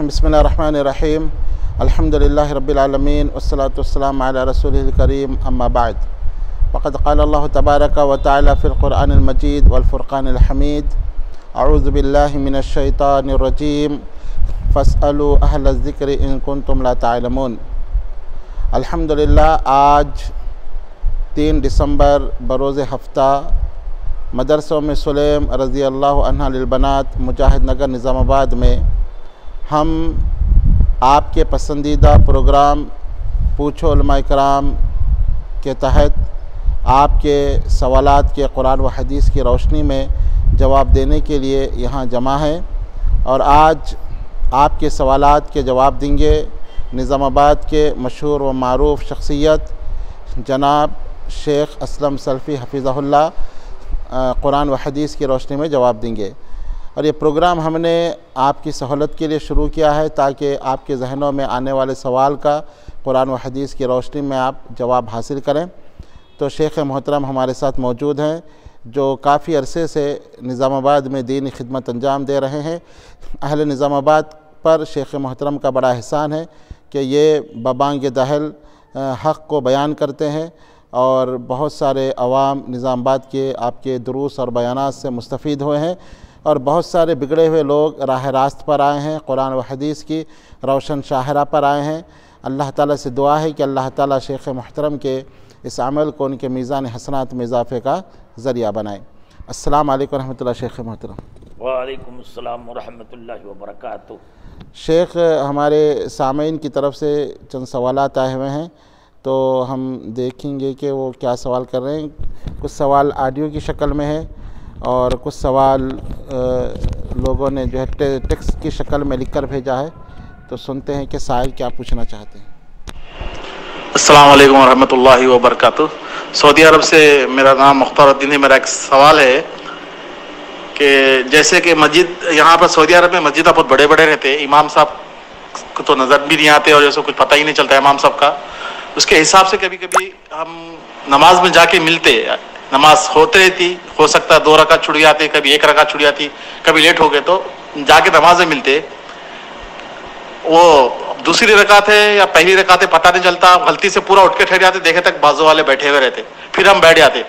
बिस्मिल्लाहिर्रहमानिर्रहीम अल्हम्दुलिल्लाहि रब्बिल आलमीन वस्सलातु वस्सलामु अला रसूलिहिल करीम अम्मा बाद फ़क़द क़ाल अल्लाहु तबारक व तआला फ़िल क़ुरआनिल मजीद वल फ़ुरक़ानिल हमीद अऊज़ु बिल्लाहि मिनश शैतानिर रजीम फ़स्अलू अहलज़ ज़िक्रि इन कुन्तुम ला तअलमून। अल्हम्दुलिल्लाह, आज 3 दिसंबर बरोज़ हफ़्ता मदरसा में सुलेम रज़ी अल्लाह अन्हा लिल बनात मुजाहिद नगर निज़ामाबाद में हम आपके पसंदीदा प्रोग्राम पूछो उलमा इकराम के तहत आपके सवालात के कुरान व हदीस की रोशनी में जवाब देने के लिए यहाँ जमा हैं और आज आपके सवालात के जवाब देंगे निज़ामाबाद के मशहूर व मारूफ़ शख्सियत जनाब शेख असलम सल्फ़ी हफ़िज़हुल्लाह कुरान व हदीस की रोशनी में जवाब देंगे। और ये प्रोग्राम हमने आपकी सहूलत के लिए शुरू किया है ताकि आपके जहनों में आने वाले सवाल का कुरान व हदीस की रोशनी में आप जवाब हासिल करें। तो शेख मोहतरम हमारे साथ मौजूद हैं जो काफ़ी अरसे से निज़ामाबाद में दीनी खिदमत अंजाम दे रहे हैं। अहले निज़ामाबाद पर शेख मोहतरम का बड़ा एहसान है कि ये बबांग दहल हक़ को बयान करते हैं और बहुत सारे अवाम निज़ामाबाद के आपके दुरूस और बयानात से मुस्तफ़ीद हुए हैं और बहुत सारे बिगड़े हुए लोग राह रास्त पर आए हैं, कुरान व हदीस की रोशन शाहरा पर आए हैं। अल्लाह ताला से दुआ है कि अल्लाह ताला शेख मोहतरम के इस अमल को उनके मीज़ान हसनात में इजाफ़े का ज़रिया बनाए। अस्सलाम वालेकुम रहमतुल्लाह। शेख मोहतरम। वालेकुम अस्सलाम व रहमतुल्लाहि व बरकातुहू। शेख, हमारे सामीन की तरफ से चंद सवालात आए हुए हैं तो हम देखेंगे कि वो क्या सवाल कर रहे हैं। कुछ सवाल ऑडियो की शक्ल में है और कुछ सवाल लोगों ने जो है टेक्स्ट की शक्ल में लिखकर भेजा है। तो सुनते हैं कि साहिल क्या पूछना चाहते हैं। अस्सलाम वालेकुम रहमतुल्लाहि व बरकातुहू। सऊदी अरब से मेरा नाम मुख्तारुद्दीन है। मेरा एक सवाल है कि जैसे कि मस्जिद यहाँ पर सऊदी अरब में मस्जिद बहुत बड़े बड़े रहते हैं, इमाम साहब को तो नज़र भी नहीं आते और जैसे कुछ पता ही नहीं चलता इमाम साहब का। उसके हिसाब से कभी कभी हम नमाज में जाके मिलते, नमाज होते रहती, हो सकता है 2 रकात छुट जाती, कभी 1 रकात छुट जाती, कभी लेट हो गए तो जाके नमाज में मिलते। वो दूसरी रकात है या पहली रकात है पता नहीं चलता, गलती से पूरा उठ के ठहर जाते, देखे तक बाजू वाले बैठे हुए रहते, फिर हम बैठ जाते।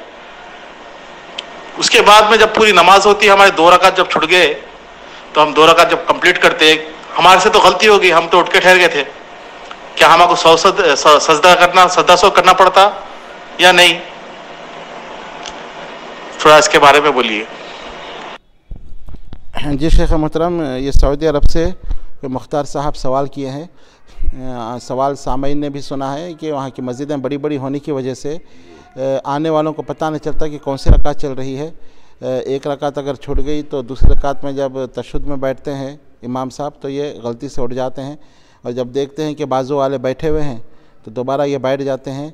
उसके बाद में जब पूरी नमाज होती है, हमारे 2 रकात जब छुट गए तो हम 2 रकात जब कंप्लीट करते, हमारे से तो गलती होगी, हम तो उठ के ठहर गए थे, क्या हमको सजदा सौ करना पड़ता या नहीं? थोड़ा इसके बारे में बोलिए। जी शेख मोहतरम, ये सऊदी अरब से मुख्तार साहब सवाल किए हैं। सवाल सामीन ने भी सुना है कि वहाँ की मस्जिदें बड़ी बड़ी होने की वजह से आने वालों को पता नहीं चलता कि कौन सी रकात चल रही है। 1 रकात अगर छूट गई तो दूसरी रकात में जब तशहुद में बैठते हैं इमाम साहब तो ये गलती से उठ जाते हैं और जब देखते हैं कि बाजू वाले बैठे हुए हैं तो दोबारा ये बैठ जाते हैं।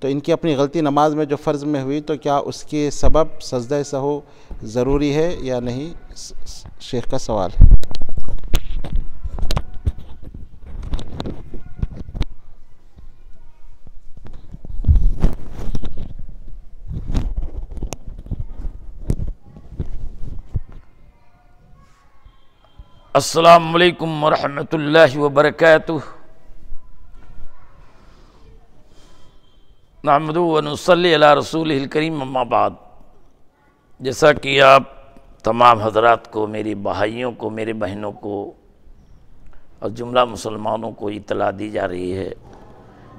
तो इनकी अपनी गलती नमाज में जो फ़र्ज़ में हुई तो क्या उसके सबब सजदा सहू ज़रूरी है या नहीं? शेख का सवाल है। अस्सलामु अलैकुम व रहमतुल्लाहि व बरकातुहू। नहमदु व नुसल्ली अला रसूलिहिल करीम अम्मा बाद। जैसा कि आप तमाम हज़रात को, मेरी भाइयों को, मेरे बहनों को और जुमला मुसलमानों को इत्तला दी जा रही है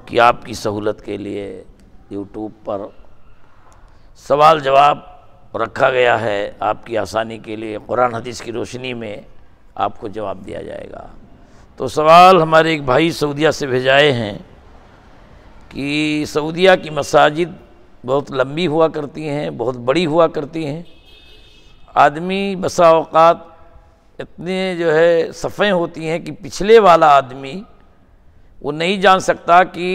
कि आपकी सहूलत के लिए यूट्यूब पर सवाल जवाब रखा गया है। आपकी आसानी के लिए कुरान हदीस की रोशनी में आपको जवाब दिया जाएगा। तो सवाल हमारे एक भाई सऊदीया से भेजाए हैं कि सऊदीया की मसाजिद बहुत लंबी हुआ करती हैं, बहुत बड़ी हुआ करती हैं। आदमी बसा औक़ात इतने जो है सफ़ें होती हैं कि पिछले वाला आदमी वो नहीं जान सकता कि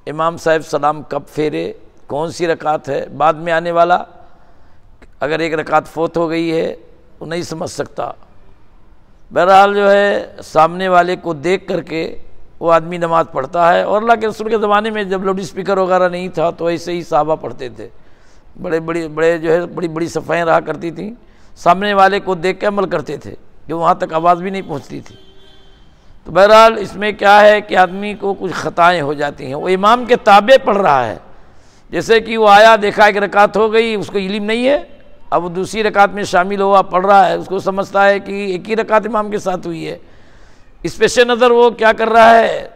इमाम साहब सलाम कब फेरे, कौन सी रकात है। बाद में आने वाला अगर 1 रकात फोत हो गई है वो नहीं समझ सकता। बहरहाल जो है सामने वाले को देख करके वो आदमी नमाज़ पढ़ता है। और अल्लाह के रसूल के ज़माने में जब लाउड स्पीकर वगैरह नहीं था तो ऐसे ही साहबा पढ़ते थे। बड़े जो है बड़ी बड़ी सफ़ाइयाँ रहा करती थी, सामने वाले को देख के अमल करते थे, जो वहाँ तक आवाज़ भी नहीं पहुँचती थी। تو بہرحال اس میں کیا ہے کہ آدمی کو کچھ خطائیں ہو جاتی ہیں، وہ امام کے تابع پڑھ رہا ہے، جیسے کہ وہ آیا دیکھا ایک رکعت ہو گئی، اس کو علم نہیں ہے، اب وہ دوسری رکعت میں شامل ہوا پڑھ رہا ہے، اس کو سمجھتا ہے کہ ایک ہی رکعت امام کے ساتھ ہوئی ہے، اس پیش نظر وہ کیا کر رہا ہے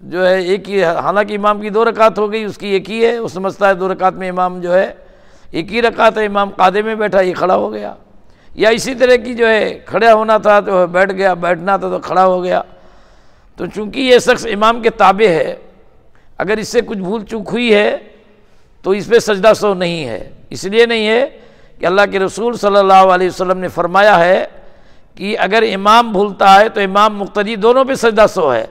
جو ہے ایک ہی، حالانکہ امام کی 2 رکعت ہو گئی، اس کی ایک ہی ہے، وہ سمجھتا ہے 2 رکعت میں امام جو ہے ایک ہی رکعت ہے، امام قاعدے میں بیٹھا، یہ کھڑا ہو گیا، یا اسی طرح کی جو ہے کھڑا ہونا تھا تو بیٹھ گیا، بیٹھنا تھا تو کھڑا ہو گیا۔ تو چونکہ یہ شخص امام کے تابع ہے، اگر اس سے کچھ بھول چوک ہوئی ہے تو اس پہ سجدہ سہو نہیں ہے، اس لیے نہیں ہے کہ اللہ کے رسول صلی اللہ علیہ وسلم نے فرمایا ہے کہ اگر امام بھولتا ہے تو امام مقتدی دونوں پہ سجدہ سہو ہے،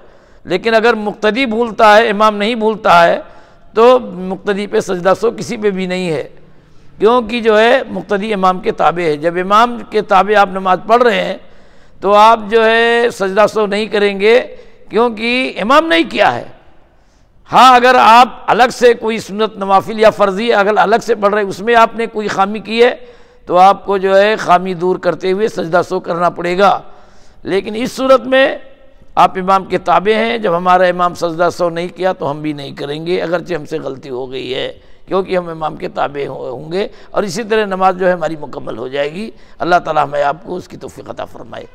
لیکن اگر مقتدی بھولتا ہے امام نہیں بھولتا ہے تو مقتدی پہ سجدہ سہو کسی پہ بھی نہیں ہے، کیونکہ جو ہے مقتدی امام کے تابع ہے۔ جب امام کے تابع آپ نماز پڑھ رہے ہیں تو آپ جو ہے سجدہ سہو نہیں کریں گے، کیونکہ امام نہیں کیا ہے۔ ہاں اگر آپ الگ سے کوئی سنت نوافل یا فرضی اگر الگ سے پڑھ رہے ہیں، اس میں آپ نے کوئی خامی کی ہے تو آپ کو جو ہے خامی دور کرتے ہوئے سجدہ سہو کرنا پڑے گا، لیکن اس صورت میں آپ امام کے تابع ہیں، جب ہمارا امام سجدہ سہو نہیں کیا تو ہم بھی نہیں کریں گے، اگرچہ ہم سے غلطی ہو گئی ہے، کیونکہ ہم امام کے تابع ہوں گے، اور اسی طرح نماز جو ہے ہماری مکمل ہو جائے گی۔ اللہ تعالیٰ ہمیں آپ کو اس کی توفیق عطا فرمائے۔